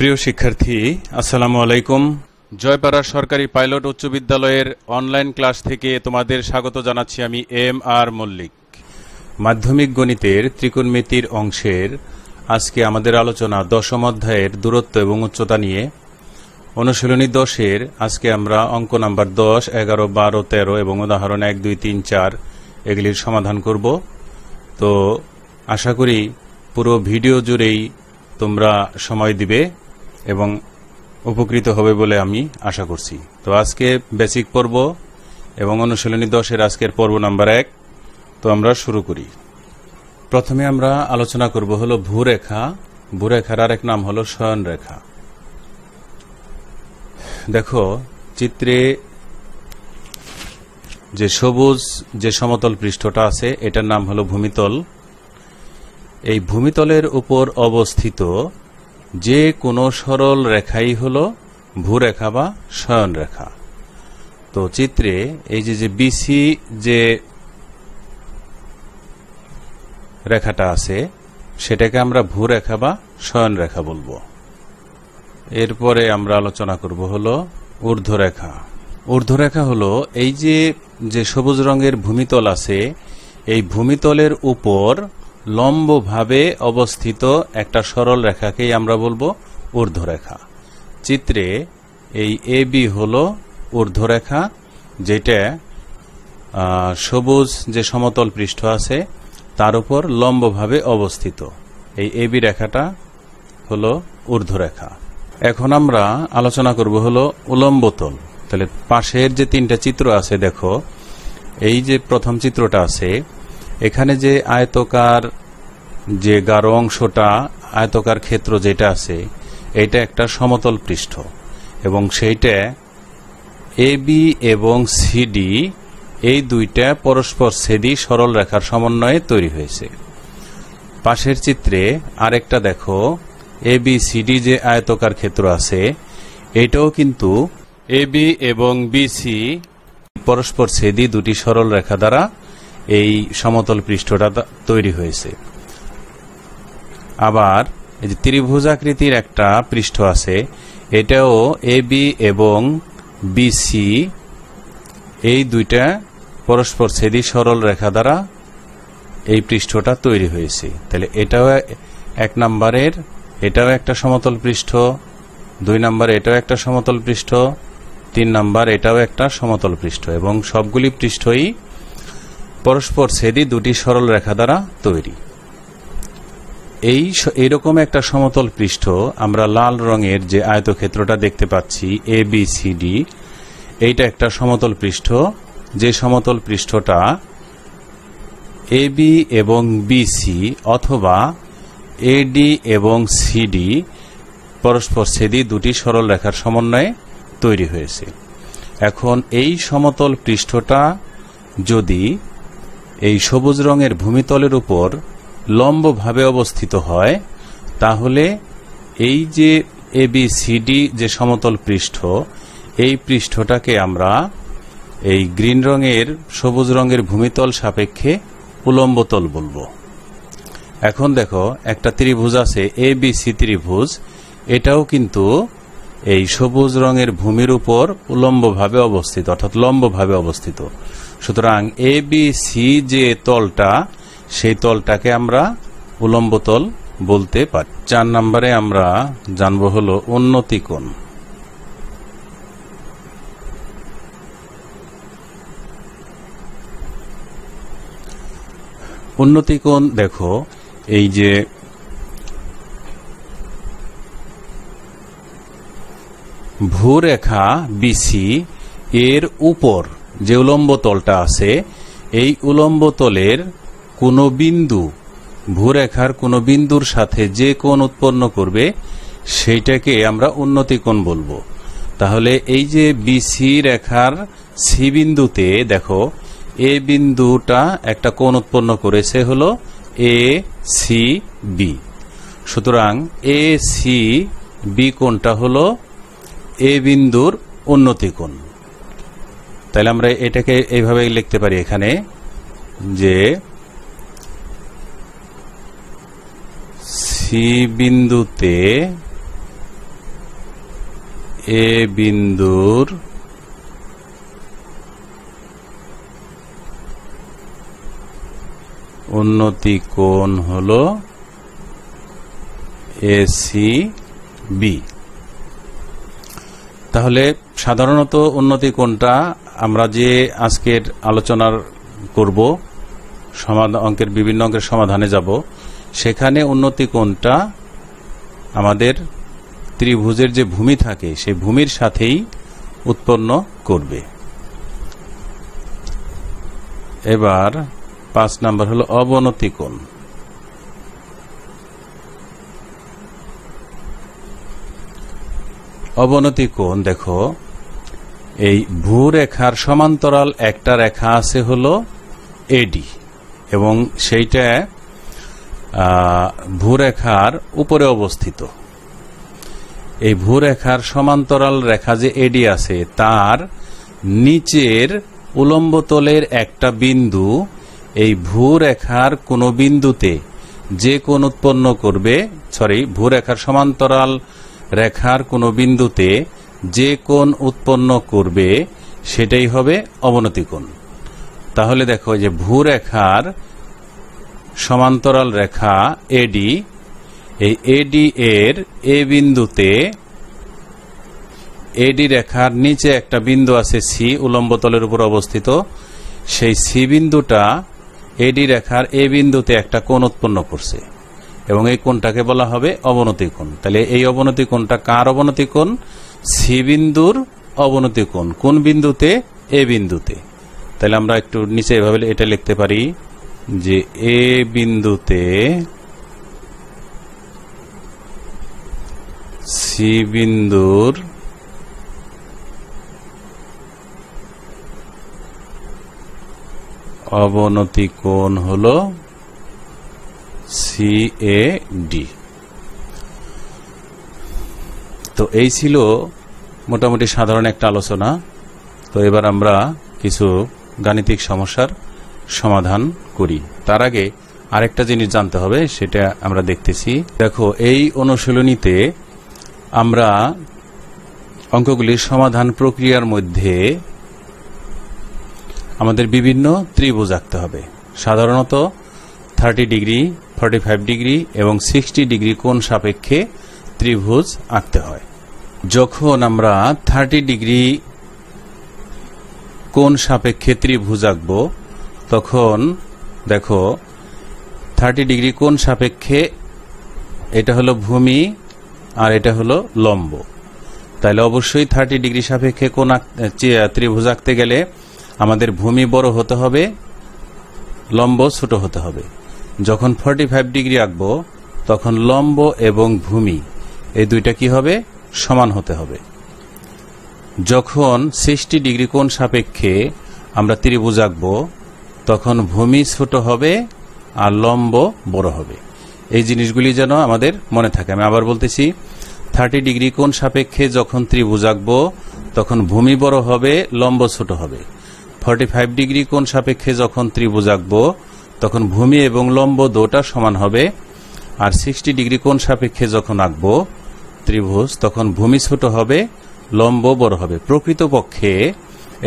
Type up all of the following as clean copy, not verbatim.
প্রিয় শিক্ষার্থী, আসসালামু আলাইকুম। জয়পাড়া সরকারি পাইলট উচ্চ বিদ্যালয়ের অনলাইন ক্লাস থেকে তোমাদের স্বাগত জানাচ্ছি আমি আর মল্লিক। মাধ্যমিক গণিতের ত্রিকোণমিতির অংশের আজকে আমাদের আলোচনা দশম অধ্যায়ের দূরত্ব এবং উচ্চতা নিয়ে। অনুশীলনী 10-এর আজকে আমরা অঙ্ক নাম্বার 10, 11, 12, 13 এবং উদাহরণ 1, 2, 3, 4 এগুলির সমাধান করব। তো আশা করি পুরো ভিডিও জুড়েই তোমরা সময় দিবে এবং উপকৃত হবে বলে আমি আশা করছি। তো আজকে বেসিক পর্ব এবং অনুশীলনী 10-এর আজকের পর্ব নাম্বার 1। তো আমরা শুরু করি। প্রথমে আমরা আলোচনা করব হলো ভূরেখা। ভূরেখার আরেক নাম হলো শয়নরেখা। দেখো চিত্রে যে সবুজ যে সমতল পৃষ্ঠটা আছে এটার নাম হলো ভূমিতল। এই ভূমিতলের উপর অবস্থিত যে কোনো সরল রেখাই হলো ভূরেখা বা শয়নরেখা। তো চিত্রে এই যে বিসি যে রেখাটা আছে সেটাকে আমরা ভূরেখা বা শয়নরেখা বলবো। এরপরে আমরা আলোচনা করব হলো ঊর্ধ্বরেখা। ঊর্ধ্বরেখা হলো এই যে সবুজ রঙের ভূমিতল আছে এই ভূমিতলের উপর লম্বভাবে অবস্থিত একটা সরল রেখাকেই আমরা বলবো ঊর্ধ্বরেখা। চিত্রে এই এবি হলো ঊর্ধ্বরেখা, যেটা সবুজ যে সমতল পৃষ্ঠ আছে তার উপর লম্বভাবে অবস্থিত। এই এবি রেখাটা হলো ঊর্ধ্বরেখা। এখন আমরা আলোচনা করব হলো উলম্ব তল। তাহলে পাশের যে তিনটা চিত্র আছে দেখো, এই যে প্রথম চিত্রটা আছে এখানে যে আয়তকার যে গাঢ় অংশটা আয়তকার ক্ষেত্র যেটা আছে এটা একটা সমতল পৃষ্ঠ এবং সেইটা এবি এবং সিডি এই দুইটা পরস্পর ছেদি সরল রেখার সমন্বয়ে তৈরি হয়েছে। পাশের চিত্রে আরেকটা দেখো, এবি সিডি যে আয়তকার ক্ষেত্র আছে এটাও কিন্তু এবি এবং বিসি পরস্পর ছেদি দুটি সরল রেখা দ্বারা এই সমতল পৃষ্ঠটা তৈরি হয়েছে। আবার এই যে ত্রিভুজাকৃতির একটা পৃষ্ঠ আছে এটাও এবি এবং বিসি এই দুইটা পরস্পর ছেদি সরল রেখা দ্বারা এই পৃষ্ঠটা তৈরি হয়েছে। তাহলে এটাও এক নম্বরের, এটাও একটা সমতল পৃষ্ঠ, 2 নম্বর এটাও একটা সমতল পৃষ্ঠ, 3 নম্বর এটাও একটা সমতল পৃষ্ঠ এবং সবগুলি পৃষ্ঠই পরস্পর ছেদি দুটি সরল রেখা দ্বারা তৈরি। এইরকম একটা সমতল পৃষ্ঠ আমরা লাল রঙের যে আয়তক্ষেত্রটা দেখতে পাচ্ছি এবিসিডি, এইটা একটা সমতল পৃষ্ঠ। যে সমতল পৃষ্ঠটা এবি এবং বিসি অথবা এডি এবং সিডি পরস্পর ছেদি দুটি সরল রেখার সমন্বয়ে তৈরি হয়েছে। এখন এই সমতল পৃষ্ঠটা যদি এই সবুজ রঙের ভূমিতলের উপর লম্বভাবে অবস্থিত হয় তাহলে এই যে এবিসিডি যে সমতল পৃষ্ঠ এই পৃষ্ঠটাকে আমরা এই গ্রিন রঙের সবুজ রঙের ভূমিতল সাপেক্ষে উলম্বতল বলবো। এখন দেখো একটা ত্রিভুজ আছে এবিসি ত্রিভুজ, এটাও কিন্তু এই সবুজ রঙের ভূমির উপর উলম্বভাবে অবস্থিত অর্থাৎ লম্বভাবে অবস্থিত। সুতরাং এবিসি যে তলটা সেই তলটাকে আমরা উলম্বতল বলতে পারি। 4 নম্বরে আমরা জানব হলো উন্নতি কোণ। উন্নতি কোণ দেখো, এই যে ভূরেখা বিসি এর উপর যে উলম্ব তলটা আছে এই উলম্ব তলের কোনো বিন্দু ভূরেখার কোনো বিন্দুর সাথে যে কোণ উৎপন্ন করবে সেইটাকে আমরা উন্নতি কোণ বলবো। তাহলে এই যে বিসি রেখার সি বিন্দুতে দেখো এ বিন্দুটা একটা কোণ উৎপন্ন করেছে হলো এ সি বি। সুতরাং এ সি বি কোণটা হলো এ বিন্দুর উন্নতি কোণ। তাহলে আমরা এটাকে এইভাবে লিখতে পারি এখানে যে সি বিন্দুতে এ বিন্দুর উন্নতি কোণ হলো ACB। তাহলে সাধারণত উন্নতি কোণটা আমরা যে আজকের আলোচনার করব, অঙ্কের বিভিন্ন অঙ্কের সমাধানে যাব, সেখানে উন্নতি কোণটা আমাদের ত্রিভুজের যে ভূমি থাকে সেই ভূমির সাথেই উৎপন্ন করবে। এবার 5 নাম্বার হলো অবনতি কোণ। অবনতি কোণ দেখো, এই ভূরেখার সমান্তরাল একটা রেখা আছে হলো AD এবং সেইটা ভূরেখার উপরে অবস্থিত। এই ভূরেখার সমান্তরাল রেখা যে AD আছে তার নিচের উলম্ব তলের একটা বিন্দু এই ভূরেখার কোন বিন্দুতে যে কোণ উৎপন্ন করবে, ভূরেখার সমান্তরাল রেখার কোন বিন্দুতে যে কোণ উৎপন্ন করবে সেটাই হবে অবনতি কোণ। তাহলে দেখো যে ভূরেখার সমান্তরাল রেখা AD, এই AD এর A বিন্দুতে AD রেখার নিচে একটা বিন্দু আছে C উলম্ব তলের উপর অবস্থিত, সেই C বিন্দুটা AD রেখার A বিন্দুতে একটা কোণ উৎপন্ন করছে এবং এই কোণটাকে বলা হবে অবনতি কোণ। তাহলে এই অবনতি কোণটা কার অবনতি কোণ? C বিন্দুর অবনতি কোণ। কোন বিন্দুতে? A বিন্দুতে। তাহলে আমরা একটু নিচে এভাবে এটা লিখতে পারি যে A বিন্দুতে C বিন্দুর অবনতি কোণ হলো CAD। তো এই ছিল মোটামুটি সাধারণ একটা আলোচনা। তো এবার আমরা কিছু গাণিতিক সমস্যার সমাধান করি। তার আগে আরেকটা জিনিস জানতে হবে, সেটা আমরা দেখতেছি। দেখো, এই অনুশীলনীতে আমরা অঙ্কগুলির সমাধান প্রক্রিয়ার মধ্যে আমাদের বিভিন্ন ত্রিভুজ আঁকতে হবে। সাধারণত 30 ডিগ্রি, 45 ডিগ্রি এবং 60 ডিগ্রি কোণ সাপেক্ষে ত্রিভুজ আঁকতে হয়। যখন আমরা 30 ডিগ্রি কোণ সাপেক্ষে ত্রিভুজ আঁকব, তখন দেখো 30 ডিগ্রি কোণ সাপেক্ষে এটা হলো ভূমি আর এটা হলো লম্ব। তাহলে অবশ্যই 30 ডিগ্রি সাপেক্ষে কোণ ত্রিভুজ আঁকতে গেলে আমাদের ভূমি বড় হতে হবে, লম্ব ছোট হতে হবে। যখন 45 ডিগ্রি আঁকবো তখন লম্ব এবং ভূমি এই দুইটা কি হবে? সমান হতে হবে। যখন 60 ডিগ্রি কোণ সাপেক্ষে আমরা ত্রিভুজ আঁকবো তখন ভূমি ছোট হবে আর লম্ব বড় হবে। এই জিনিসগুলি যেন আমাদের মনে থাকে। আমি আবার বলতেছি, 30 ডিগ্রি কোণ সাপেক্ষে যখন ত্রিভুজ আঁকবো তখন ভূমি বড় হবে, লম্ব ছোট হবে। 45 ডিগ্রি কোণ সাপেক্ষে যখন ত্রিভুজ আঁকবো তখন ভূমি এবং লম্ব দুটো সমান হবে। আর 60 ডিগ্রি কোণ সাপেক্ষে যখন আঁকবো ত্রিভুজ তখন ভূমি ছোট হবে, লম্ব বড় হবে। প্রকৃতপক্ষে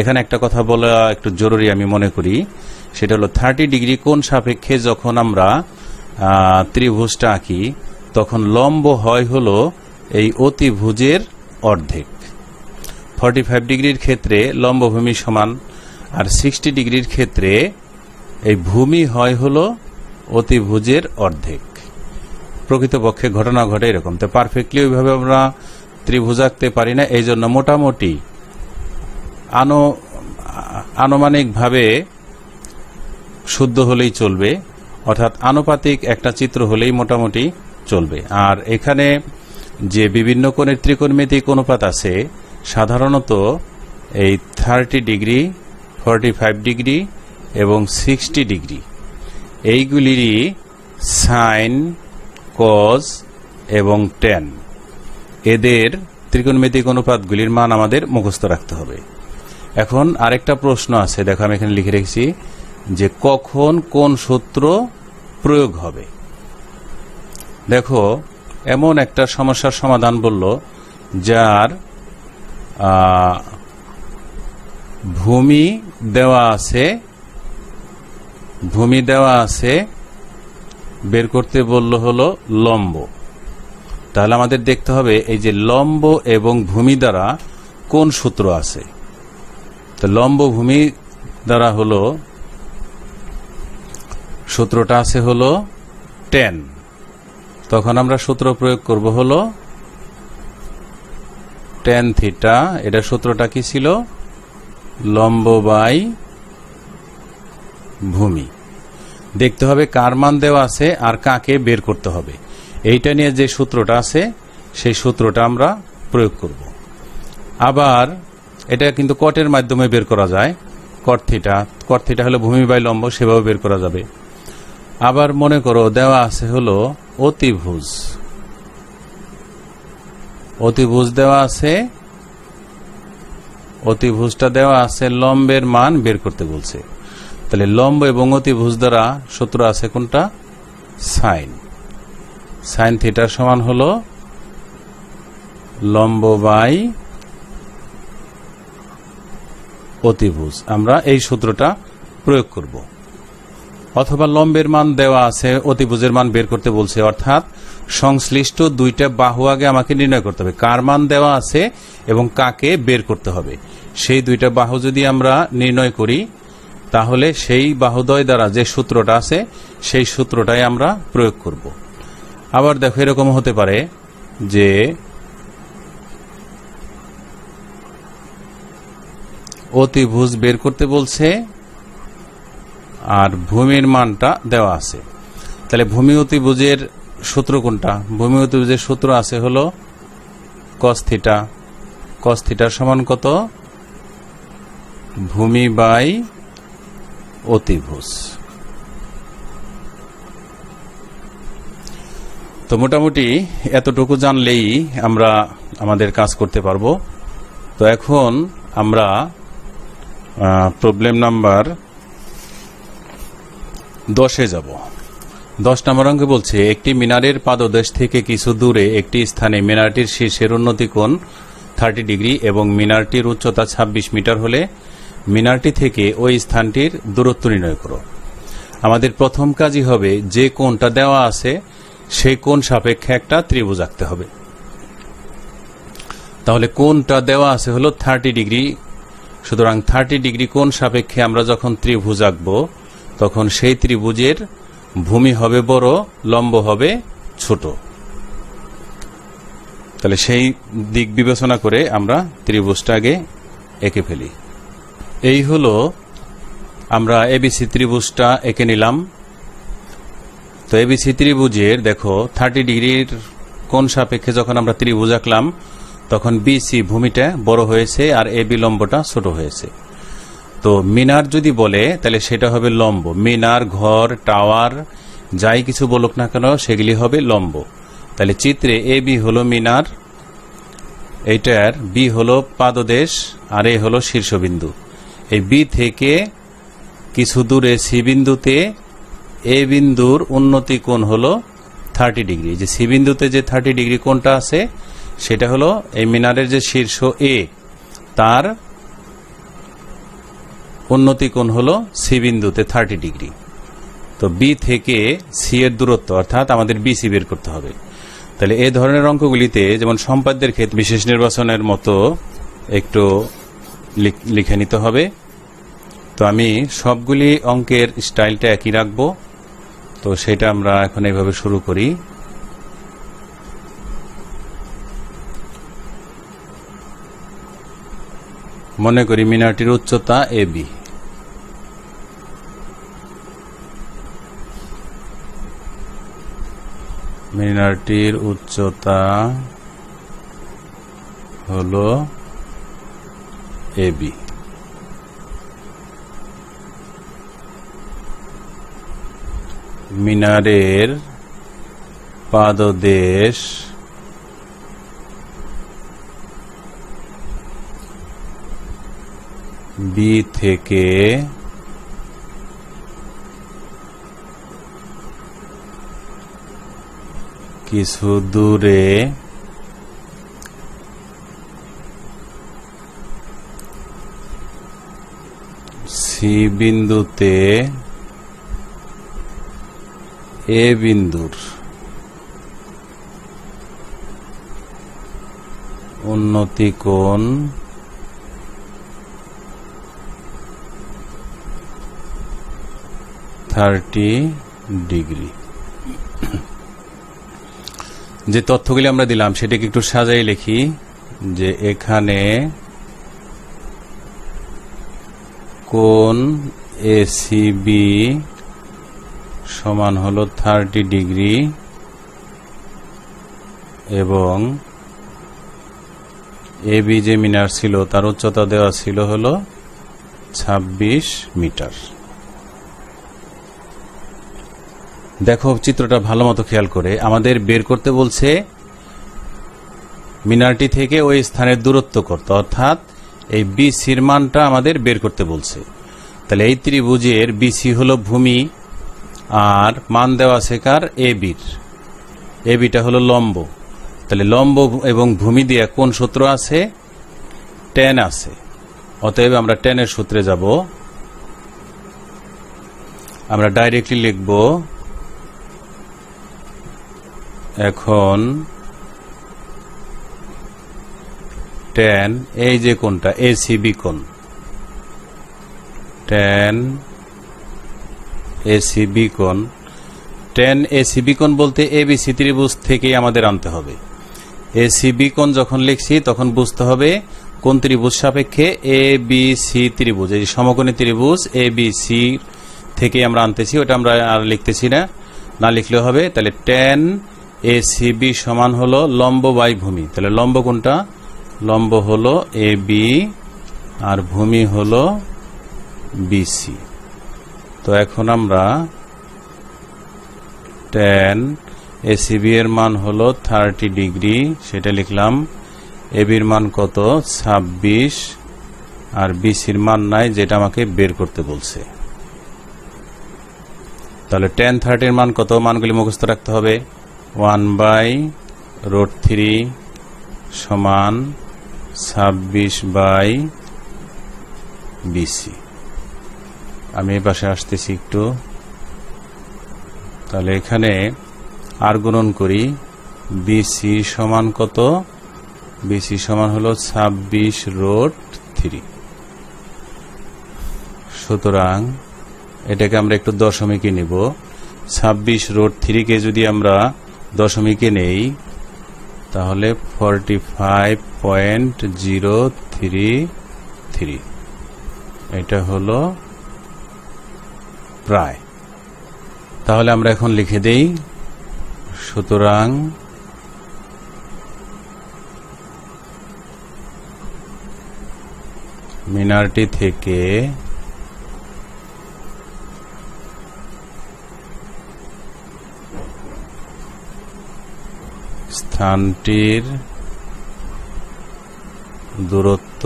এখানে একটা কথা বলা একটু জরুরি আমি মনে করি, সেটা হলো 30 ডিগ্রি কোণ সাপেক্ষে যখন আমরা ত্রিভুজটা আঁকি তখন লম্ব হয় হলো এই অতিভুজের অর্ধেক। 45 ডিগ্রির ক্ষেত্রে লম্ব ভূমি সমান, আর 60 ডিগ্রির ক্ষেত্রে এই ভূমি হয় হলো অতিভুজের অর্ধেক। প্রকৃতপক্ষে ঘটনা ঘটে এরকম। তো পারফেক্টলি ওইভাবে আমরা ত্রিভুজ আঁকতে পারি না, এই জন্য মোটামুটি আনুমানিকভাবে শুদ্ধ হলেই চলবে, অর্থাৎ আনুপাতিক একটা চিত্র হলেই মোটামুটি চলবে। আর এখানে যে বিভিন্ন কোণের ত্রিকোণমিতিক অনুপাত আছে, সাধারণত এই 30 ডিগ্রি, 45 ডিগ্রি এবং 60 ডিগ্রি এইগুলিরই সাইন, কজ এবং ট্যান, এদের ত্রিকোণমিতিক অনুপাতগুলির মান আমাদের মুখস্থ রাখতে হবে। এখন আরেকটা প্রশ্ন আছে, দেখো আমি এখানে লিখে রেখেছি যে কখন কোন সূত্র প্রয়োগ হবে। দেখো, এমন একটা সমস্যার সমাধান বলল যার ভূমি দেওয়া আছে বের করতে বলল হলো লম্ব। তাহলে আমাদের দেখতে হবে এই যে লম্ব এবং ভূমি দ্বারা কোন সূত্র আছে। তো লম্ব ভূমি দ্বারা হলো সূত্রটা আছে হলো tan। তখন আমরা সূত্র প্রয়োগ করব হলো tan থিটা। এটা সূত্রটা কি ছিল? লম্ব বাই ভূমি। দেখতে হবে কার মান দেওয়া আছে আর কাকে বের করতে হবে। এইটা নিয়ে যে সূত্রটা আছে সেই সূত্রটা আমরা প্রয়োগ করব। আবার এটা কিন্তু কটের মাধ্যমে বের করা যায়। কট থিটা হলো ভূমি বাই লম্ব, সেভাবে বের করা যাবে। আবার মনে করো দেওয়া আছে হলো অতিভুজ দেওয়া আছে। অতিভুজটা দেওয়া আছে, লম্বের মান বের করতে বলছে। তাহলে লম্ব এবং অতিভুজ দ্বারা সূত্র আছে কোনটা? সাইন থিটার সমান হলো লম্ব বাই অতিভুজ। আমরা এই সূত্রটা প্রয়োগ করব। অথবা লম্বের মান দেওয়া আছে, অতিভুজের মান বের করতে বলছে, অর্থাৎ সংশ্লিষ্ট দুইটা বাহু আগে আমাকে নির্ণয় করতে হবে, কার মান দেওয়া আছে এবং কাকে বের করতে হবে। সেই দুইটা বাহু যদি আমরা নির্ণয় করি তাহলে সেই বাহুদ্বয় দ্বারা যে সূত্রটা আছে সেই সূত্রটাই আমরা প্রয়োগ করব। আবার দেখো এরকম হতে পারে যে অতিভুজ বের করতে বলছে আর ভূমির মানটা দেওয়া আছে। তাহলে ভূমি অতিভুজের সূত্র কোনটা? ভূমি অতিভুজের সূত্র আছে হলো cos থিটা। cos থিটার সমান কত? ভূমি বাই অতিভুজ। তো মোটামুটি এতটুকু জানলেই আমরা আমাদের কাজ করতে পারবো। তো এখন আমরা প্রবলেম নাম্বার 10-এ যাব। 10 নম্বর অঙ্কে বলছে একটি মিনারের পাদদেশ থেকে কিছু দূরে একটি স্থানে মিনারটির শীর্ষের উন্নতি কোণ 30 ডিগ্রি এবং মিনারটির উচ্চতা 26 মিটার হলে মিনারটি থেকে ওই স্থানটির দূরত্ব নির্ণয় করো। আমাদের প্রথম কাজই হবে যে কোণটা দেওয়া আছে সেই কোণ সাপেক্ষে একটা ত্রিভুজ আঁকতে হবে। তাহলে কোণটা দেওয়া আছে হলো 30 ডিগ্রি। সুতরাং 30 ডিগ্রি কোণ সাপেক্ষে আমরা যখন ত্রিভুজ আঁকবো তখন সেই ত্রিভুজের ভূমি হবে বড়, লম্ব হবে ছোট। তাহলে সেই দিক বিবেচনা করে আমরা ত্রিভুজটা আগে এঁকে ফেলি। এই হলো আমরা এবিসি ত্রিভুজটা এঁকে নিলাম। তো এবিসি ত্রিভুজের দেখো 30 ডিগ্রির কোণ সাপেক্ষে যখন আমরা ত্রিভুজ আঁকলাম তখন বিসি ভূমিটা বড় হয়েছে আর এবি লম্বটা ছোট হয়েছে। তো মিনার যদি বলে তাহলে সেটা হবে লম্ব। মিনার, ঘর, টাওয়ার যাই কিছু বলুক না কেন সেগুলি হবে লম্ব। তাহলে চিত্রে এ বি হলো মিনার, এইটার বি হলো পাদদেশ আর এ হলো শীর্ষবিন্দু। এই বি থেকে কিছু দূরে সি বিন্দুতে এ বিন্দুর উন্নতি কোণ হলো 30 ডিগ্রি। যে সি বিন্দুতে যে 30 ডিগ্রি কোণটা আছে সেটা হলো এই মিনারের যে শীর্ষ এ তার উন্নতি কোণ হলো সি বিন্দুতে 30 ডিগ্রি। তো বি থেকে সি এর দূরত্ব অর্থাৎ আমাদের বিসি বের করতে হবে। তাহলে এই ধরনের অঙ্কগুলিতে যেমন সম্পাদ্যের ক্ষেত্রে বিশেষ নির্বাচনের মতো একটু লিখে নিতে হবে। তো আমি সবগুলি অঙ্কের স্টাইলটা একই রাখবো। তো সেটা আমরা এখন এইভাবে শুরু করি। মনে করি মিনারটির উচ্চতা এবি। মিনারটির উচ্চতা হলো এবি। মিনারের পাদদেশ বি থেকে কিছু দূরে সি বিন্দুতে এ বিন্দুর উন্নতি কোণ 30 ডিগ্রি। যে তথ্যগুলি আমরা দিলাম সেটাকে একটু সাজাই লিখি, যে এখানে কোণ এসিবি সমান হলো 30 ডিগ্রি এবং এবি যে মিনার ছিল তার উচ্চতা দেওয়া ছিল হলো 26 মিটার। দেখো চিত্রটা ভালো মতো খেয়াল করে, আমাদের বের করতে বলছে মিনারটি থেকে ওই স্থানের দূরত্ব কত, অর্থাৎ এই বিসির মানটা আমাদের বের করতে বলছে। তাহলে এই ত্রিভুজের বিসি হলো ভূমি আর মান দেওয়া আছে কার, এবির। এবিটা হলো লম্ব। তাহলে লম্ব এবং ভূমি দিয়ে কোন সূত্র আছে, tan আছে। অতএব আমরা tan এর সূত্রে যাব। আমরা ডাইরেক্টলি লিখব, এখন tan এই যে কোণটা এসিবি কোণ, tan এসিবি কোণ, tan এসিবি কোণ বলতে এবিসি ত্রিভুজ থেকেই আমাদের আনতে হবে। এসিবি কোণ যখন লিখছি তখন বুঝতে হবে কোন ত্রিভুজ সাপেক্ষে, এবিসি ত্রিভুজ, এই সমকোণী ত্রিভুজ এবিসি থেকে আমরা আনতেছি, ওটা আমরা আর লিখতেছি না, না লিখলেও হবে। তাহলে tan এসিবি সমান হলো লম্ব বাই ভূমি। তাহলে লম্ব কোনটা, লম্ব হলো এবি আর ভূমি হলো বিসি। তো এখন আমরা tan এসিবি এর মান হলো 30 ডিগ্রি, সেটা লিখলাম। এবির মান কত, 26, আর বিসির মান নাই, যেটা আমাকে বের করতে বলছে। তাহলে tan 30 এর মান কত, মানগুলি মুখস্থ রাখতে হবে। 1/√3 সমান 26/BC। আমি এই পাশে আসতেছি একটু। তাহলে এখানে আর গুণন করি, বিসি সমান কত, বিসি সমান হলো 26√3। সুতরাং এটাকে আমরা একটু দশমিকে নিব। 26√3 কে যদি আমরা দশমিকে নেই তাহলে 45.033, এটা হলো প্রায়। তাহলে আমরা এখন লিখে দেই, সুতরাং মিনারটি থেকে স্থানটির দূরত্ব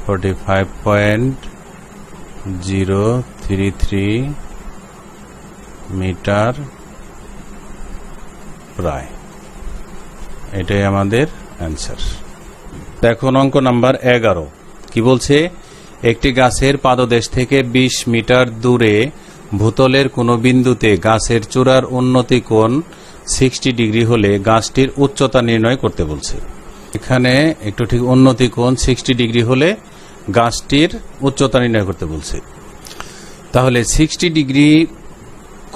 45.033 মিটার প্রায়। এটাই আমাদের অ্যান্সার। এখন অঙ্ক নাম্বার 11 কি বলছে, একটি গাছের পাদদেশ থেকে 20 মিটার দূরে ভূতলের কোনো বিন্দুতে গাছের চূড়ার উন্নতি কোণ 60 ডিগ্রি হলে গাছটির উচ্চতা নির্ণয় করতে বলছে। এখানে একটু ঠিক উন্নতি কোণ 60 ডিগ্রি হলে গাছটির উচ্চতা নির্ণয় করতে বলছে। তাহলে 60 ডিগ্রি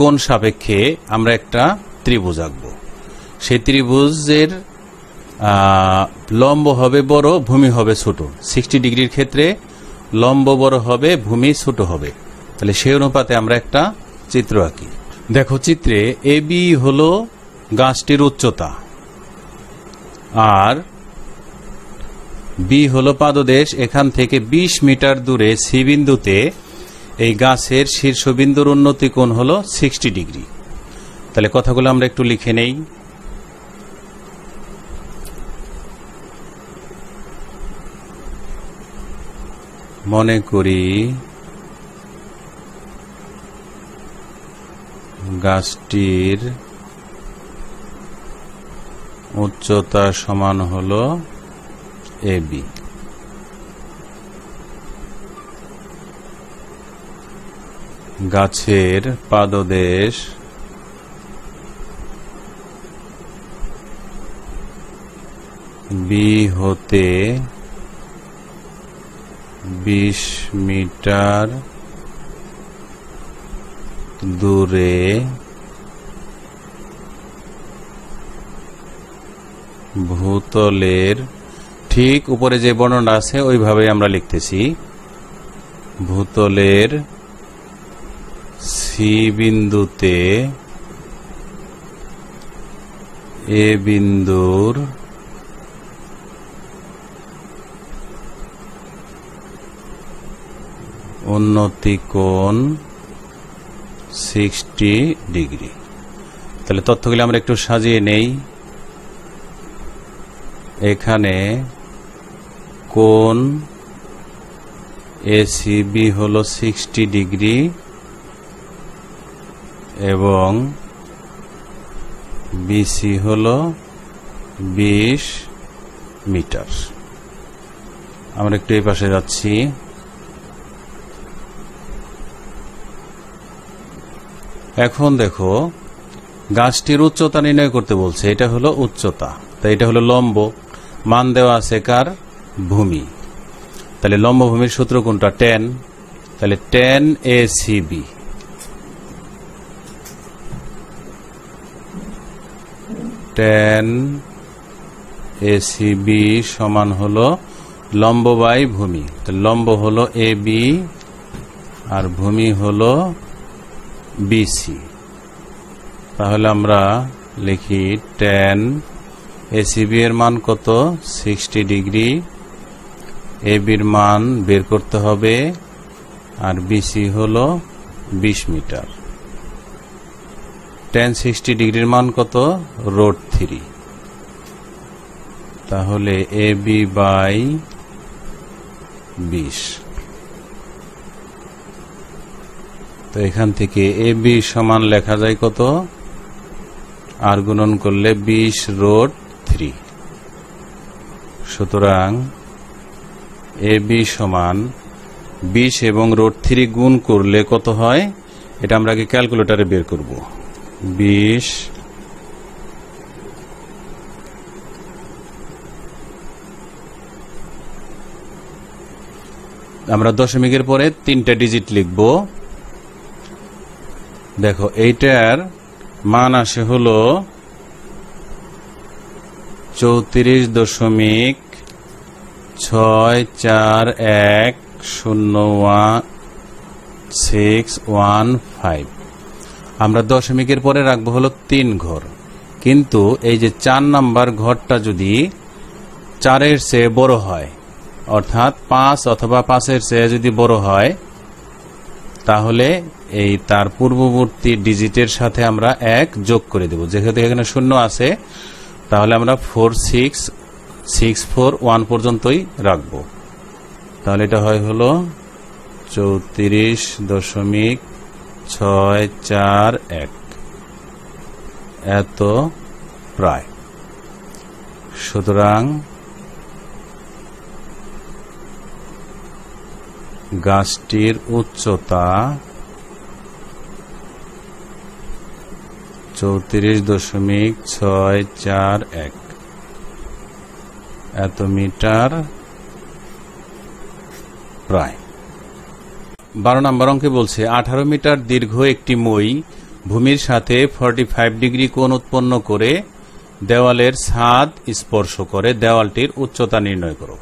কোণ সাপেক্ষে আমরা একটা ত্রিভুজ আঁকব। সেই ত্রিভুজের লম্ব হবে বড়, ভূমি হবে ছোট। 60 ডিগ্রির ক্ষেত্রে লম্ব বড় হবে, ভূমি ছোট হবে। তাহলে সেই অনুপাতে আমরা একটা চিত্র আঁকি। দেখো চিত্রে এবি হলো গাছটির উচ্চতা আর বি হলো পাদদেশ। এখান থেকে 20 মিটার দূরে সি বিন্দুতে এই গাছের শীর্ষবিন্দুর উন্নতি কোণ হলো 60 ডিগ্রি। তাহলে কথাগুলো আমরা একটু লিখে নেই। মনে করি গাছটির উচ্চতা সমান হলো এবি। গাছের পাদদেশ বি হতে 20 মিটার দূরে ভূতলের, ঠিক উপরে যে বর্ণনা আছে ওইভাবে আমরা লিখতেছি, ভূতলের সি বিন্দুতে এ বিন্দুর উন্নতি কোণ 60 ডিগ্রি। তাহলে তথ্যগুলি আমরা একটু সাজিয়ে নেই। এখানে কোণ এসিবি হলো 60 ডিগ্রি এবং বিসি হলো 20 মিটার। আমরা একটু এই পাশে যাচ্ছি। এখন দেখো গাছটির উচ্চতা নির্ণয় করতে বলছে, এটা হলো উচ্চতা, তাই এটা হলো লম্ব, মান দেওয়া আছে কার? ভূমি। তাহলে লম্ব ভূমির সূত্র কোনটা? tan। তাহলে tan ACB tan ACB সমান হলো লম্ব বাই ভূমি। তাহলে লম্ব হলো AB আর ভূমি হলো BC। তাহলে আমরা লিখি tan ACB এর মান কত? 60 ডিগ্রি। AB এর মান বের করতে হবে আর BC হলো 20 মিটার। tan 60 ডিগ্রির মান কত? √3। তাহলে AB বাই 20। তো এখান থেকে AB সমান লেখা যায় কত? আর গুণন করলে 20√3। সুতরাং AB সমান 20 এবং √3 গুণ করলে কত হয়? এটা আমরা আগে ক্যালকুলেটরে বের করব। 20 আমরা দশমিকের পরে 3টা ডিজিট লিখব। দেখো এইটার মান আসে হলো 34.101,615। আমরা দশমিকের পরে রাখবো হলো 3 ঘর, কিন্তু এই যে 4 নাম্বার ঘরটা যদি 4-এর চেয়ে বড় হয়, অর্থাৎ 5 অথবা 5-এর চেয়ে যদি বড় হয়, তাহলে এই তার পূর্ববর্তী ডিজিটের সাথে আমরা 1 যোগ করে দেব। যেহেতু এখানে 0 আছে, তাহলে আমরা 46641 পর্যন্তই রাখব। তাহলে এটা হয় হলো 34.641 এত প্রায়। সুতরাং গাছটির উচ্চতা 34.641 এত মিটার প্রায়। 12 নম্বর অঙ্কে বলছে 18 মিটার দীর্ঘ একটি মই ভূমির সাথে 45 ডিগ্রি কোণ উৎপন্ন করে দেওয়ালের ছাদ স্পর্শ করে, দেওয়ালটির উচ্চতা নির্ণয় করো।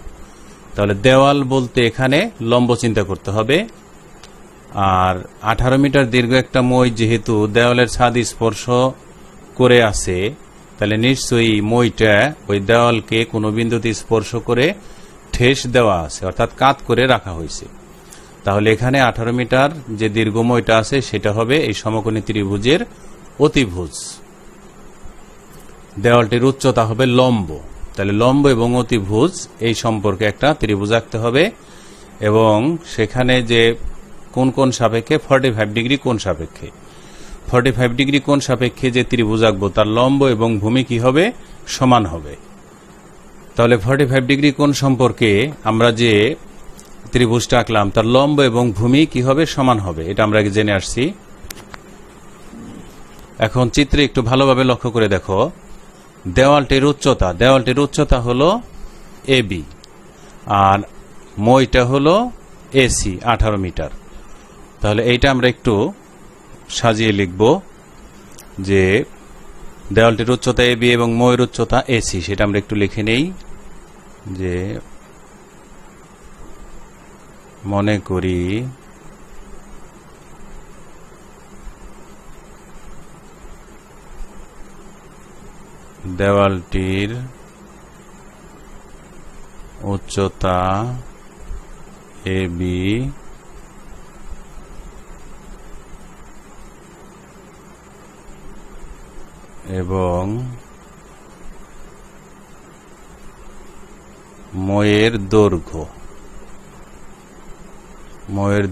তাহলে দেওয়াল বলতে এখানে লম্ব চিন্তা করতে হবে। আর 18 মিটার দীর্ঘ একটা মই যেহেতু দেওয়ালের ছাদ স্পর্শ করে আছে, তাহলে নিশ্চয়ই মইটা ওই দেওয়ালকে কোনো বিন্দুতে স্পর্শ করে ঠেস দেওয়া আছে, অর্থাৎ কাত করে রাখা হয়েছে। তাহলে এখানে 18 মিটার যে দীর্ঘ মইটা আছে সেটা হবে এই সমকোণী ত্রিভুজের অতিভুজ। দেওয়ালটির উচ্চতা হবে লম্ব। তাহলে লম্ব এবং অতিভুজ এই সম্পর্কে একটা ত্রিভুজ আঁকতে হবে, এবং সেখানে যে কোন কোন সাপেক্ষে? 45 ডিগ্রি কোণ সাপেক্ষে। 45 ডিগ্রি কোণ সাপেক্ষে যে ত্রিভুজ আঁকবো তার লম্ব এবং ভূমি কি হবে? সমান হবে। তাহলে 45 ডিগ্রি কোণ সম্পর্কে আমরা যে ত্রিভুজটা আঁকলাম, তার লম্ব এবং ভূমি কি হবে? সমান হবে। এটা আমরা আগে জেনে আসছি। এখন চিত্রে একটু ভালোভাবে লক্ষ্য করে দেখো, দেওয়ালটির উচ্চতা হলো এবি আর মইটা হলো এসি 18 মিটার। তাহলে এইটা আমরা একটু সাজিয়ে লিখব যে দেওয়ালটির উচ্চতা এবি এবং মইয়ের উচ্চতা এসি, সেটা আমরা একটু লিখে নেই। যে মনে করি দেওয়ালটির উচ্চতা এবি এবং মইয়ের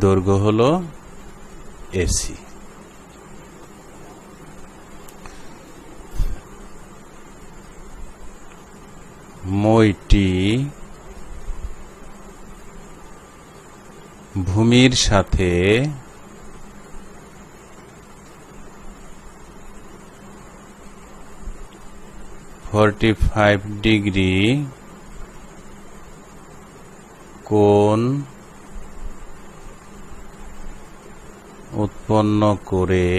দৈর্ঘ্য হলো এসি। মইটি ভূমির সাথে 45 ডিগ্রি কোণ উৎপন্ন করে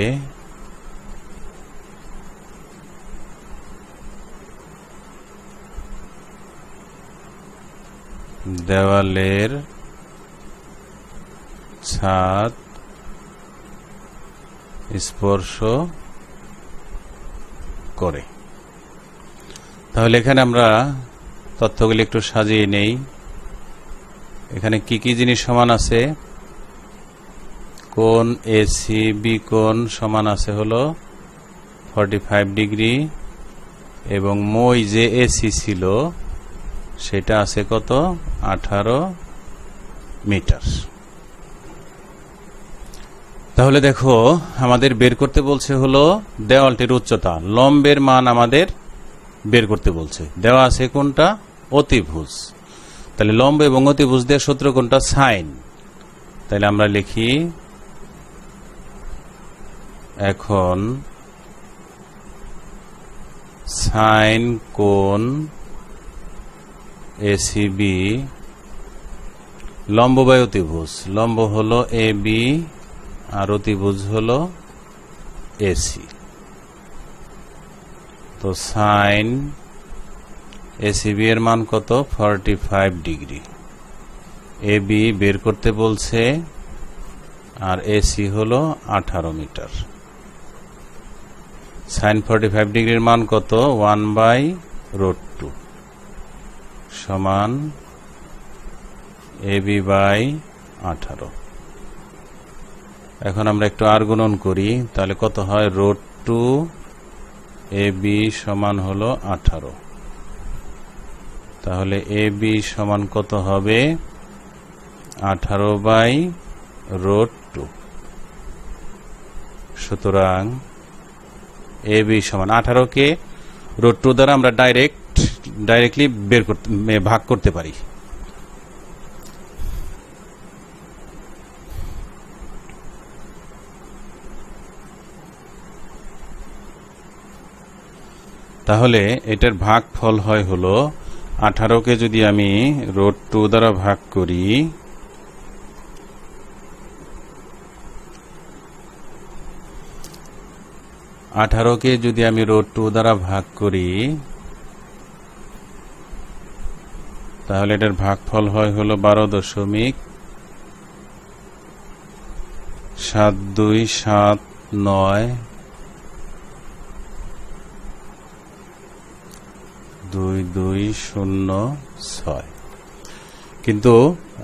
দেওয়ালের ছাদ স্পর্শ করে। তাহলে এখানে আমরা তথ্যগুলি একটু সাজিয়ে নেই। এখানে কি কি জিনিস সমান আছে? কোণ এসিবি কোণ সমান আছে হলো 45 ডিগ্রি এবং মই যে এসি ছিল সেটা আছে কত? 18 মিটার। তাহলে দেখো আমাদের বের করতে বলছে হলো দেওয়ালটির উচ্চতা, লম্বের মান আমাদের বের করতে বলছে। দেওয়া আছে কোনটা? অতিভুজ। তাহলে লম্ব এবং অতিভুজ দিয়ে সূত্র কোনটা? সাইন। তাহলে আমরা লিখি এখন সাইন কোণ এসিবি লম্ব বাই অতিভুজ, লম্ব হলো এবি আর অতিভুজ হলো এসি। তো সাইন এসিবি এর মান কত? 45 ডিগ্রি। এবি বের করতে বলছে আর এসি হলো 18 মিটার। সাইন 45 ডিগ্রির মান কত? 1/√2 সমান এবি বাই 18। এখন আমরা একটু আর গুণন করি, তাহলে কত হয়? √2 এবি সমান হলো 18। তাহলে এবি সমান কত হবে? 18/√2। সুতরাং এবি সমান 18 কে √2 দ্বারা আমরা ডাইরেক্টলি ভাগ করতে পারি। তাহলে এটার ভাগফল হয় হলো 18 কে যদি আমি √2 দ্বারা ভাগ করি, তাহলে এটার ভাগফল হয় হলো 12.7279 2206। কিন্তু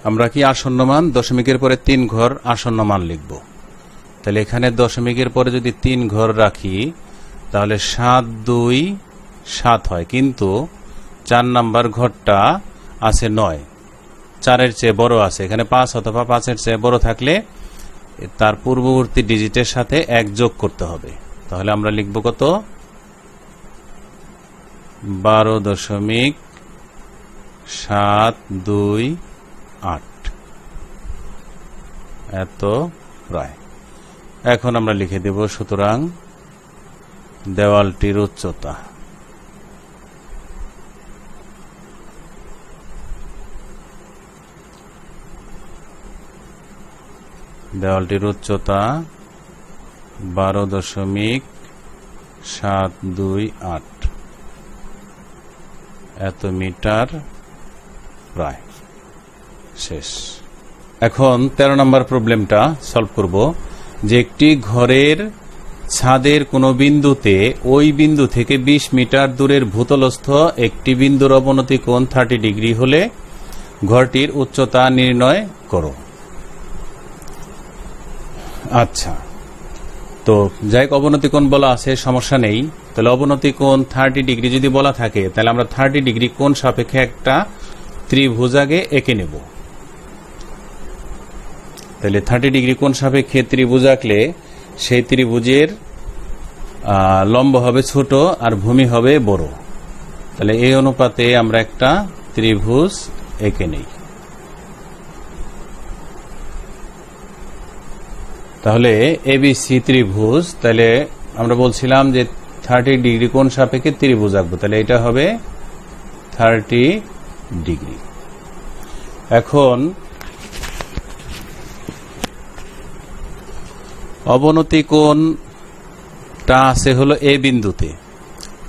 আমরা কি আসন্ন মান দশমিকের পরে 3 ঘর আসন্ন মান লিখব। তাহলে এখানে দশমিকের পরে যদি 3 ঘর রাখি তাহলে 727 হয়, কিন্তু 4 নাম্বার ঘরটা আছে 9, 4-এর চেয়ে বড় আছে। এখানে 5 অথবা 5-এর চেয়ে বড় থাকলে তার পূর্ববর্তী ডিজিটের সাথে 1 যোগ করতে হবে। তাহলে আমরা লিখব কত? 12.728। এত প্রায়। এখন আমরা লিখে দেব, সুতরাং দেওয়ালটির উচ্চতা দেওয়ালটির উচ্চতা 12.728 এত মিটার প্রায়। শেষ। এখন 13 নম্বর প্রবলেমটা সলভ করব, যে একটি ঘরের ছাদের কোনো বিন্দুতে ওই বিন্দু থেকে 20 মিটার দূরের ভূতলস্থ একটি বিন্দুর অবনতি কোণ 30 ডিগ্রি হলে ঘরটির উচ্চতা নির্ণয় করো। আচ্ছা, তো যাই হোক, অবনতি কোণ বলা আছে, সমস্যা নেই। তাহলে অবনতি কোণ 30 ডিগ্রি যদি বলা থাকে, তাহলে আমরা 30 ডিগ্রি কোণ সাপেক্ষে একটা ত্রিভুজ আগে এঁকে নেব। তাহলে 30 ডিগ্রি কোণ সাপেক্ষে ত্রিভুজ আঁকলে সেই ত্রিভুজের লম্ব হবে ছোট আর ভূমি হবে বড়। তাহলে এই অনুপাতে আমরা একটা ত্রিভুজ এঁকে নেই। তাহলে এবিসি ত্রিভুজ, তাহলে আমরা বলছিলাম যে 30 ডিগ্রি কোণ সাপেক্ষে ত্রিভুজ আঁকবো, তাহলে এটা হবে 30 ডিগ্রি। এখন অবনতি কোণটা আছে হলো এ বিন্দুতে।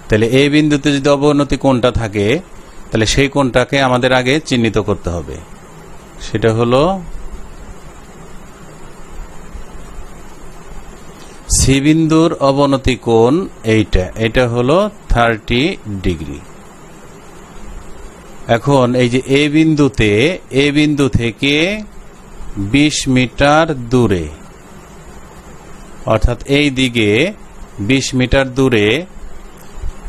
তাহলে এ বিন্দুতে যদি অবনতি কোণটা থাকে, তাহলে সেই কোণটাকে আমাদের আগে চিহ্নিত করতে হবে। সেটা হলো সি বিন্দুর অবনতি কোণ এটা হলো 30 ডিগ্রি। এখন এই যে এ বিন্দু থেকে 20 মিটার দূরে, অর্থাৎ এই দিকে 20 মিটার দূরে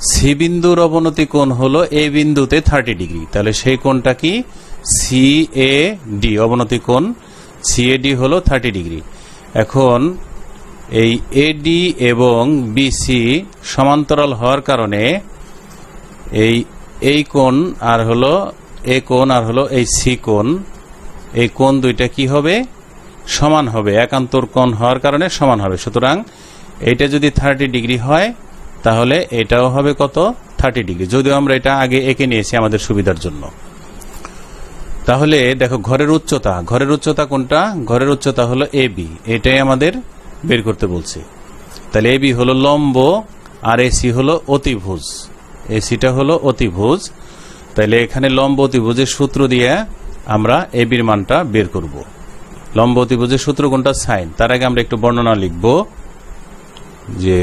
সি বিন্দুর অবনতি কোণ হলো এ বিন্দুতে 30 ডিগ্রি। তাহলে সেই কোণটা কি? সিএডি, অবনতি কোণ সিএডি হলো 30 ডিগ্রি। এখন এই এডি এবং বিসি সমান্তরাল হওয়ার কারণে এই কোণ আর হলো এ কোণ আর হলো এই সি কোণ, এই কোণ দুইটা কি হবে? সমান হবে, একান্তর কোণ হওয়ার কারণে সমান হবে। সুতরাং এটা যদি 30 ডিগ্রি হয়, তাহলে এটাও হবে কত? 30 ডিগ্রি। যদিও আমরা এটা আগে এঁকে নিয়েছি আমাদের সুবিধার জন্য। তাহলে দেখো, ঘরের উচ্চতা কোনটা? ঘরের উচ্চতা হলো এবি, এটাই আমাদের বের করতে বলছে। তাহলে এবি হলো লম্ব আর এসি হলো অতিভুজ, এসিটা হলো অতিভুজ। তাহলে এখানে লম্ব অতিভুজের সূত্র দিয়ে আমরা এবির মানটা বের করব। লম্ব অতিভুজের সূত্র কোনটা? সাইন। তার আগে আমরা একটু বর্ণনা লিখব, যে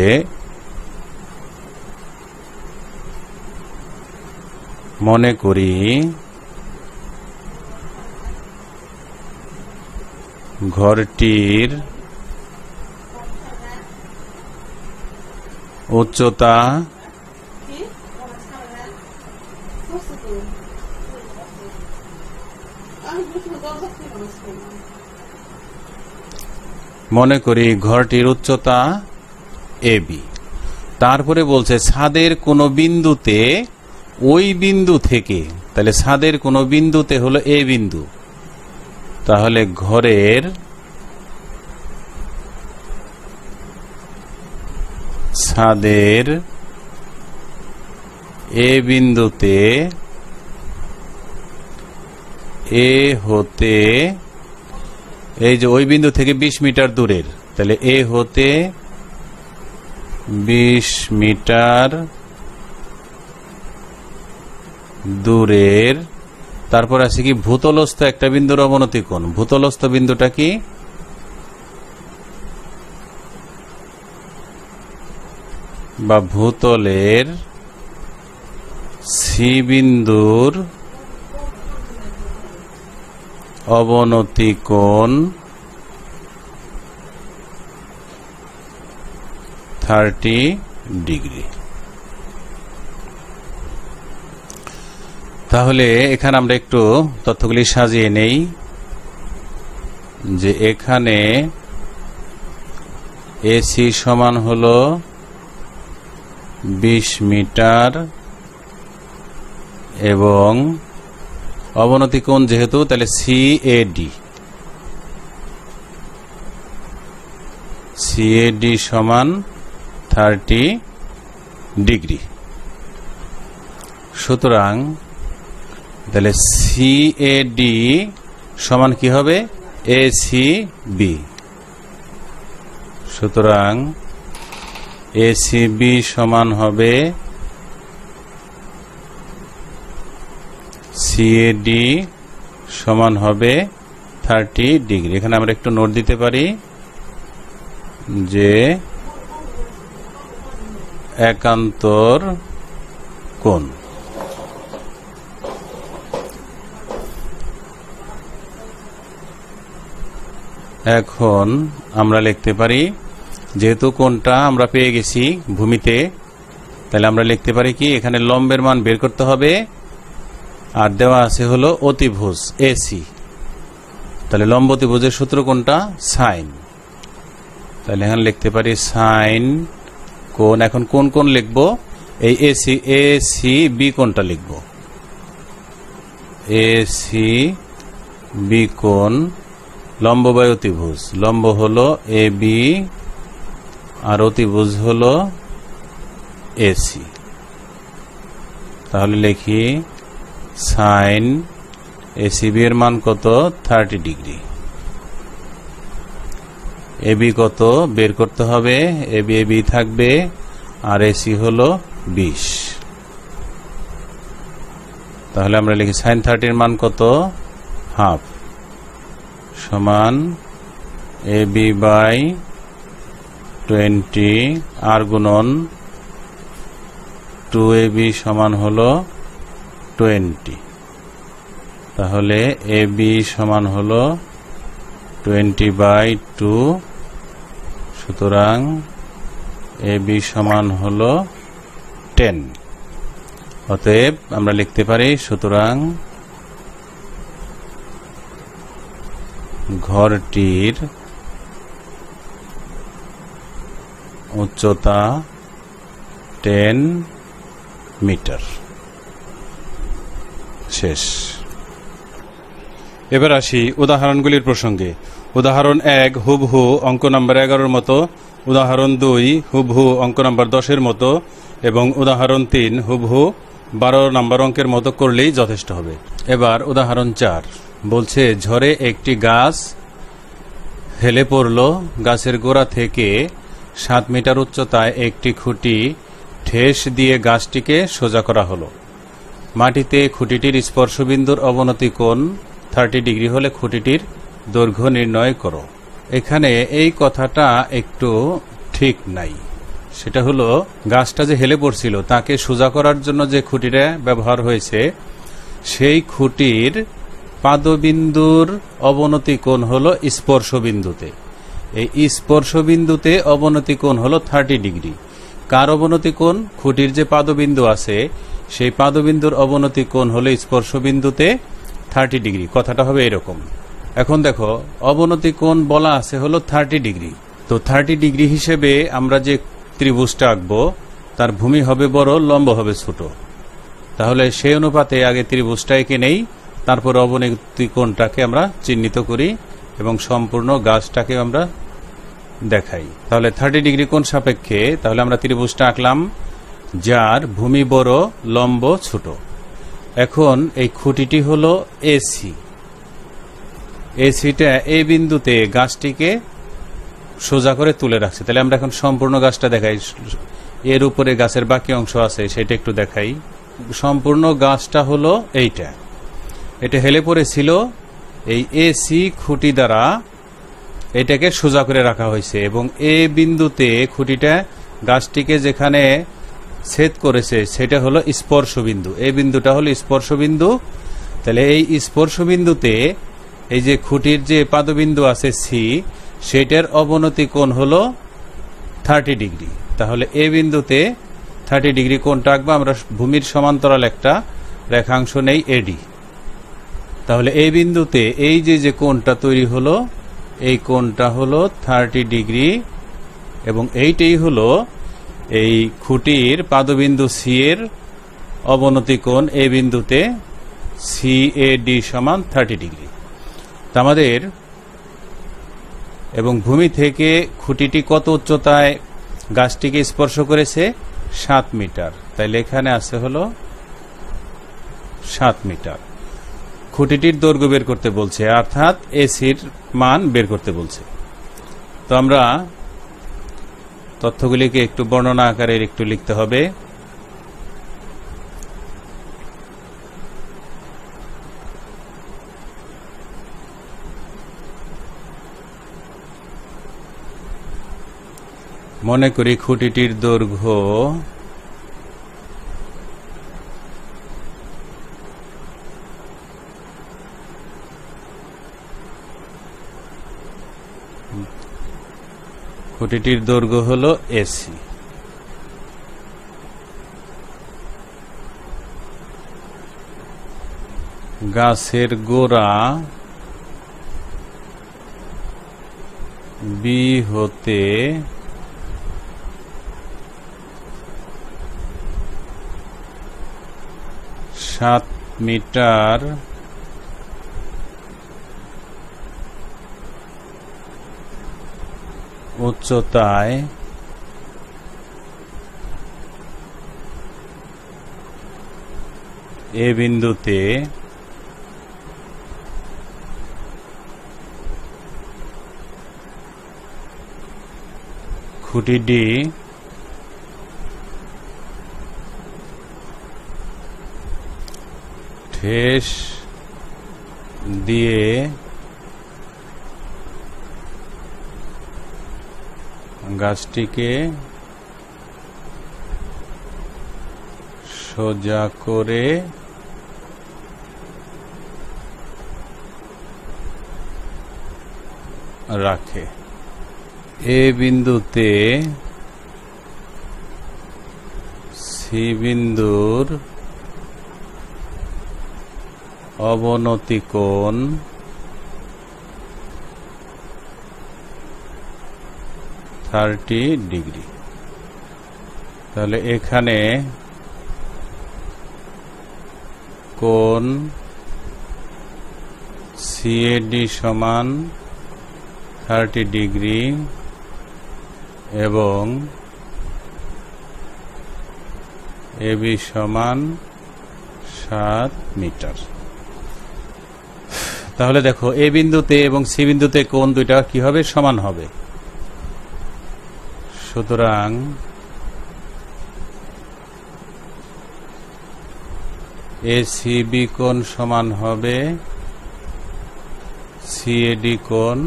মনে করি ঘরটির উচ্চতা এবি। তারপরে বলছে ছাদের কোন বিন্দুতে ওই বিন্দু থেকে, তাহলে ছাদের কোন বিন্দুতে হলো এ বিন্দু, তাহলে ঘরের ছাদের এ বিন্দুতে এ হতে, এই যে ওই বিন্দু থেকে 20 মিটার দূরের, তাহলে এ হতে 20 মিটার দূরের, তারপর আছে কি ভূতলস্থ একটা বিন্দুর অবনতি কোণ। ভূতলস্থ বিন্দুটা কি? বা ভূতলের সি বিন্দুর অবনতি কোণ 30 ডিগ্রি। তাহলে এখানে আমরা একটু তথ্যগুলি সাজিয়ে নেই, যে এখানে এসি সমান হলো 20 মিটার এবং অবনতি কোণ যেহেতু, তাহলে সিএডি, সিএডি সমান 30 ডিগ্রি। সুতরাং তাহলে সিএডি সমান কি হবে? এসিবি। সুতরাং এসিবি সমান হবে সিএডি সমান হবে 30 ডিগ্রি। এখানে আমরা একটু নোট দিতে পারি যে একান্তর কোণ। এখন আমরা লিখতে পারি, যেহেতু কোণটা আমরা পেয়ে গেছি ভূমিতে, তাহলে আমরা লিখতে পারি কি, এখানে লম্বের মান বের করতে হবে আর দেওয়া আছে হলো অতিভুজ এসি। তাহলে লম্ব অতিভুজের সূত্র কোনটা? সাইন। তাহলে এখানে লিখতে পারি সাইন কোণ। এখন কোন কোণ লিখবো? এই এসি বি কোণটা লিখবো। এসি বি কোণ লম্ব বাই অতিভুজ। লম্ব হলো এ বি আর অতিভুজ হলো এসি। তাহলে লিখি সাইন এসিবি এর মান কত? 30 ডিগ্রি। এবি কত বের করতে হবে? এবি থাকবে আর এসি হলো 20। তাহলে আমরা লিখি সাইন 30 এর মান কত? হাফ সমান এবি বাই 20 আর গুণন 2ab সমান হলো 20। তাহলে এবি সমান হলো 20/2। সুতরাং এবি সমান হলো 10। অতএব আমরা লিখতে পারি, সুতরাং ঘরটির উচ্চতা 10 মিটার। শেষ। এবার আসি উদাহরণগুলির প্রসঙ্গে। উদাহরণ 1 হুবহু অঙ্ক নাম্বার 11 মতো, উদাহরণ 2 হুবহু অঙ্ক নাম্বার 10 মতো এবং উদাহরণ 3 হুবহু 12 নম্বর অঙ্কের মতো করলেই যথেষ্ট হবে। এবার উদাহরণ 4 বলছে, ঝড়ে একটি গাছ হেলে পড়ল। গাছের গোড়া থেকে 7 মিটার উচ্চতায় একটি খুঁটি ঠেস দিয়ে গাছটিকে সোজা করা হলো। মাটিতে খুঁটিটির স্পর্শবিন্দুর অবনতি কোণ 30 ডিগ্রি হলে খুঁটিটির দৈর্ঘ্য নির্ণয় করো। এখানে এই কথাটা একটু ঠিক নাই। সেটা হলো, গাছটা যে হেলে পড়ছিল তাকে সোজা করার জন্য যে খুঁটিটা ব্যবহার হয়েছে, সেই খুঁটির পাদবিন্দুর অবনতি কোণ হলো স্পর্শবিন্দুতে। এই স্পর্শবিন্দুতে অবনতি কোণ হলো 30 ডিগ্রি। কার অবনতি কোণ? খুঁটির যে পাদবিন্দু আছে সেই পাদবিন্দুর অবনতি কোণ হলো স্পর্শবিন্দুতে 30 ডিগ্রি। কথাটা হবে এরকম। এখন দেখো, অবনতি কোণ বলা আছে হলো 30 ডিগ্রি। তো 30 ডিগ্রি হিসেবে আমরা যে ত্রিভুজটা আঁকবো তার ভূমি হবে বড়, লম্ব হবে ছোট। তাহলে সেই অনুপাতে আগে ত্রিভুজটা এঁকে নেই, তারপর অবনতি কোণটাকে আমরা চিহ্নিত করি এবং সম্পূর্ণ গাছটাকে আমরা দেখাই। তাহলে 30 ডিগ্রি কোণ সাপেক্ষে তাহলে আমরা ত্রিভুজটা আঁকলাম যার ভূমি বড়, লম্ব ছোট। এখন এই খুঁটিটি হলো এসি। এসিটা এই বিন্দুতে গাছটিকে সোজা করে তুলে রাখছে। তাহলে আমরা এখন সম্পূর্ণ গাছটা দেখাই। এর উপরে গাছের বাকি অংশ আছে, সেটা একটু দেখাই। সম্পূর্ণ গাছটা হলো এইটা। এটা হেলে পড়েছিল, এই এসি খুঁটি দ্বারা এটাকে সোজা করে রাখা হয়েছে এবং এ বিন্দুতে খুঁটিটা গাছটিকে যেখানে ছেদ করেছে সেটা হলো স্পর্শবিন্দু। এই বিন্দুটা হলো স্পর্শবিন্দু। তাহলে এই স্পর্শবিন্দুতে এই যে খুঁটির যে পাদবিন্দু আছে সি, সেটার অবনতি কোণ হলো 30 ডিগ্রি। তাহলে এ বিন্দুতে 30 ডিগ্রি কোণটা আঁকবো আমরা। ভূমির সমান্তরাল একটা রেখাংশ নেই এডি। তাহলে এই বিন্দুতে এই যে কোণটা তৈরি হলো, এই কোণটা হলো 30 ডিগ্রি এবং এইটাই হলো এই খুঁটির পাদবিন্দু সি এর অবনতি কোণ। এই বিন্দুতে সিএডি সমান 30 ডিগ্রি। আমাদের এবং ভূমি থেকে খুঁটিটি কত উচ্চতায় গাছটিকে স্পর্শ করেছে? 7 মিটার। তাইলে এখানে আছে হলো 7 মিটার। খুঁটিটির দৈর্ঘ্য বের করতে বলছে, অর্থাৎ এসির মান বের করতে বলছে। তো আমরা তথ্যগুলিকে একটু বর্ণনা আকারে একটু লিখতে হবে। মনে করি খুঁটিটির দৈর্ঘ্য হলো এসি। গাছের গোড়া বি হতে সাত মিটার উচ্চতায় এ বিন্দুতে খুঁটিটি ঠেস দিয়ে গাছটিকে সোজা করে রাখে। এ বিন্দুতে সি বিন্দুর অবনতি কোণ 30 ডিগ্রি। তাহলে এখানে কোণ সিএডি সমান 30 ডিগ্রি এবং এবি সমান 7 মিটার। তাহলে দেখো এ বিন্দুতে এবং সি বিন্দুতে কোণ দুইটা কি হবে? সমান হবে। সুতরাং এসিবি কোণ সমান হবে সিএডি কোণ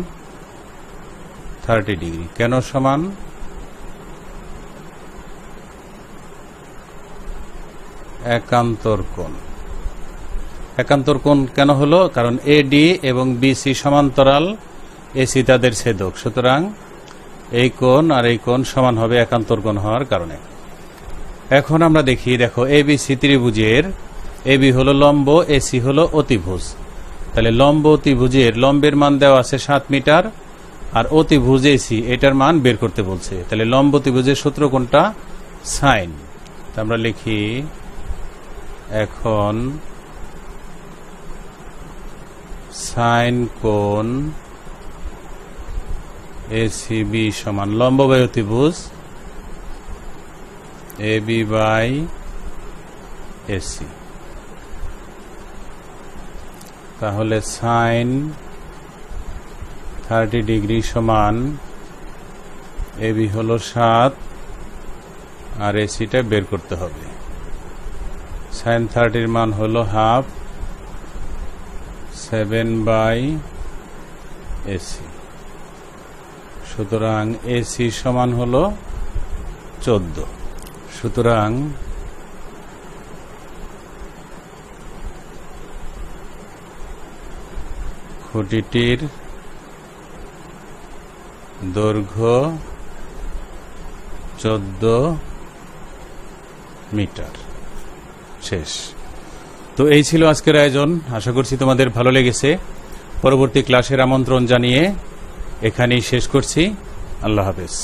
30 ডিগ্রি। কেন সমান? একান্তর কোণ। একান্তর কোণ কেন হলো? কারণ এডি এবং বিসি সমান্তরাল, এসি তাদের ছেদক। সুতরাং এই কোণ আর এই কোণ সমান হবে একান্তর কোণ হওয়ার কারণে। এখন আমরা দেখি, দেখো এবিসি ত্রিভুজের এবি হলো লম্ব, এসি হলো অতিভুজ। তাহলে লম্ব অতিভুজের লম্বের মান দেওয়া আছে 7 মিটার, আর অতিভুজ এসি এটার মান বের করতে বলছে। তাহলে লম্ব অতিভুজের সূত্র কোনটা? সাইন। আমরা লিখি এখন সাইন কোণ এসিবি সমান লম্ব বাই অতিভুজ এবি বাই এসি। তাহলে সাইন 30 ডিগ্রি সমান এবি হলো 7 আর এসিটা বের করতে হবে। সাইন 30 মান হলো হাফ 7 বাই এসি। সুতরাং এসি সমান হলো 14। সুতরাং খুঁটিটির দৈর্ঘ্য 14 মিটার। শেষ। তো এই ছিল আজকের আয়োজন। আশা করছি তোমাদের ভালো লেগেছে। পরবর্তী ক্লাসের আমন্ত্রণ জানিয়ে এখানেই শেষ করছি। আল্লাহ হাফেজ।